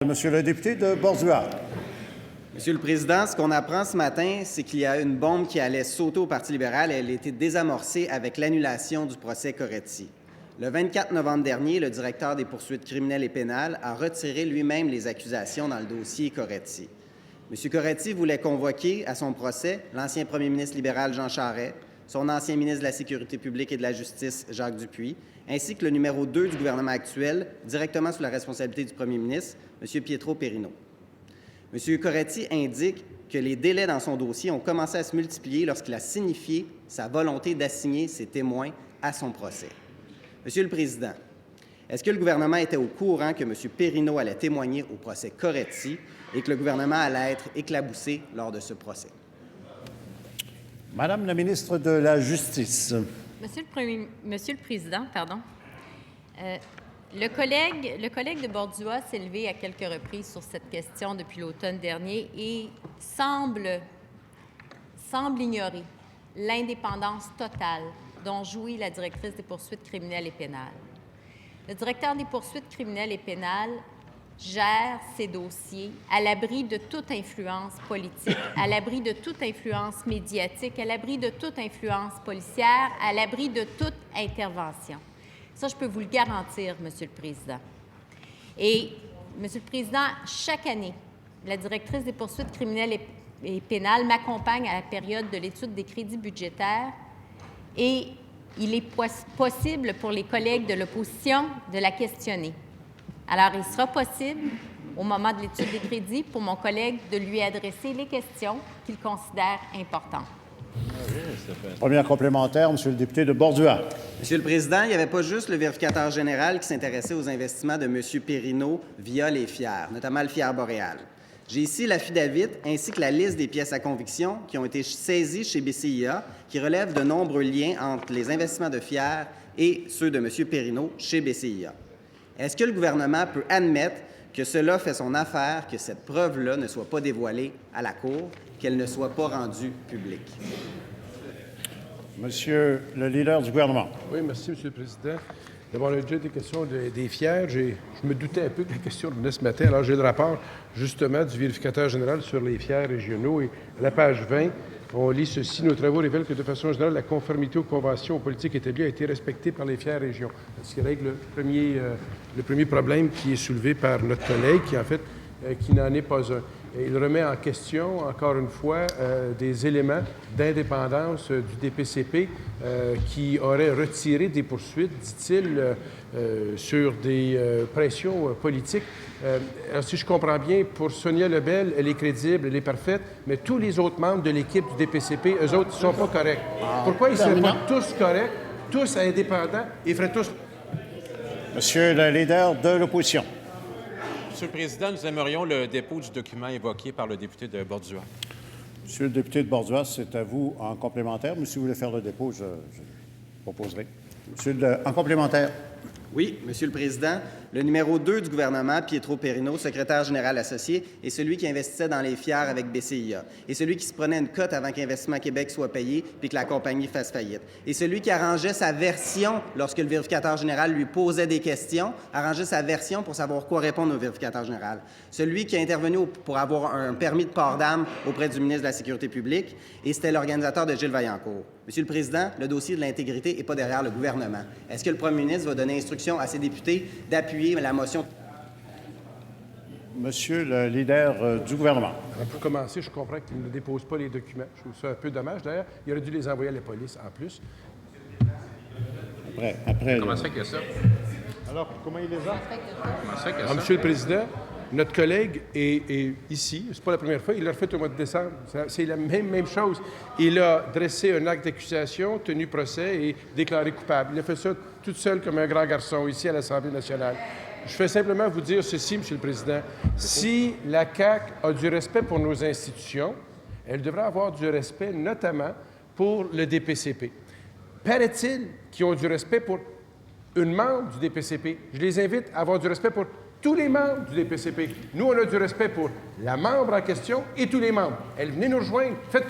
Monsieur le député de Bordua. Monsieur le Président, ce qu'on apprend ce matin, c'est qu'il y a une bombe qui allait sauter au Parti libéral et elle a été désamorcée avec l'annulation du procès Coretti. Le 24 novembre dernier, le directeur des poursuites criminelles et pénales a retiré lui-même les accusations dans le dossier Coretti. M. Coretti voulait convoquer à son procès l'ancien premier ministre libéral Jean Charest, son ancien ministre de la Sécurité publique et de la Justice Jacques Dupuis, ainsi que le numéro 2 du gouvernement actuel, directement sous la responsabilité du premier ministre, M. Pietro Perino. M. Coretti indique que les délais dans son dossier ont commencé à se multiplier lorsqu'il a signifié sa volonté d'assigner ses témoins à son procès. Monsieur le Président, est-ce que le gouvernement était au courant que M. Perino allait témoigner au procès Coretti et que le gouvernement allait être éclaboussé lors de ce procès? Madame la ministre de la Justice. Monsieur le Président, le collègue de Bordua s'est levé à quelques reprises sur cette question depuis l'automne dernier et semble ignorer l'indépendance totale dont jouit la directrice des poursuites criminelles et pénales. Le directeur des poursuites criminelles et pénales gère ses dossiers à l'abri de toute influence politique, à l'abri de toute influence médiatique, à l'abri de toute influence policière, à l'abri de toute intervention. Ça, je peux vous le garantir, Monsieur le Président. Et, Monsieur le Président, chaque année, la directrice des poursuites criminelles et pénales m'accompagne à la période de l'étude des crédits budgétaires et il est possible pour les collègues de l'opposition de la questionner. Alors, il sera possible, au moment de l'étude des crédits, pour mon collègue de lui adresser les questions qu'il considère importantes. Première complémentaire, Monsieur le député de Bordua. Monsieur le Président, il n'y avait pas juste le vérificateur général qui s'intéressait aux investissements de M. Perino via les FIAR, notamment le FIAR Boréal. J'ai ici l'affidavit ainsi que la liste des pièces à conviction qui ont été saisies chez BCIA, qui relèvent de nombreux liens entre les investissements de FIAR et ceux de M. Perino chez BCIA. Est-ce que le gouvernement peut admettre que cela fait son affaire, que cette preuve-là ne soit pas dévoilée à la Cour, qu'elle ne soit pas rendue publique? Monsieur le leader du gouvernement. Oui, merci, Monsieur le Président. D'abord, il y a déjà des questions des FIAR. Je me doutais un peu que la question venait ce matin. Alors, j'ai le rapport, justement, du vérificateur général sur les FIAR régionaux. Et à la page 20, on lit ceci. Nos travaux révèlent que, de façon générale, la conformité aux conventions aux politiques établies a été respectée par les FIAR régions. Ce qui règle le premier problème qui est soulevé par notre collègue, qui, en fait, qui n'en est pas un. Il remet en question, encore une fois, des éléments d'indépendance du DPCP qui auraient retiré des poursuites, dit-il, sur des pressions politiques. Alors, si je comprends bien, pour Sonia Lebel, elle est crédible, elle est parfaite, mais tous les autres membres de l'équipe du DPCP, eux autres, ne sont pas corrects. Pourquoi ils ne seraient pas tous corrects, tous indépendants, et feraient tous... Monsieur le leader de l'opposition. Monsieur le Président, nous aimerions le dépôt du document évoqué par le député de Bordua. Monsieur le député de Bordua, c'est à vous en complémentaire, mais si vous voulez faire le dépôt, je proposerai. En complémentaire. Oui, Monsieur le Président, le numéro 2 du gouvernement, Pietro Perino, secrétaire général associé, est celui qui investissait dans les FIAR avec BCIA, et celui qui se prenait une cote avant qu'Investissement Québec soit payé puis que la compagnie fasse faillite, et celui qui arrangeait sa version lorsque le vérificateur général lui posait des questions, arrangeait sa version pour savoir quoi répondre au vérificateur général, celui qui est intervenu pour avoir un permis de port d'armes auprès du ministre de la Sécurité publique, et c'était l'organisateur de Gilles Vaillancourt. Monsieur le Président, le dossier de l'intégrité n'est pas derrière le gouvernement. Est-ce que le premier ministre va donner instruction à ses députés d'appuyer la motion? Monsieur le leader du gouvernement. Pour commencer, je comprends qu'il ne dépose pas les documents. Je trouve ça un peu dommage. D'ailleurs, il aurait dû les envoyer à la police en plus. Après Comment ça fait qu'il y a ça? Alors, comment il les a? Comment ça fait qu'il y a ça? Monsieur le Président, notre collègue est ici. C'est pas la première fois. Il l'a refait au mois de décembre. C'est la même chose. Il a dressé un acte d'accusation, tenu procès et déclaré coupable. Il a fait ça tout seul comme un grand garçon ici à l'Assemblée nationale. Je fais simplement vous dire ceci, Monsieur le Président. Si la CAQ a du respect pour nos institutions, elle devrait avoir du respect notamment pour le DPCP. Paraît-il qu'ils ont du respect pour une membre du DPCP. Je les invite à avoir du respect pour tous les membres du DPCP. Nous, on a du respect pour la membre en question et tous les membres. Elle venez nous rejoindre. Faites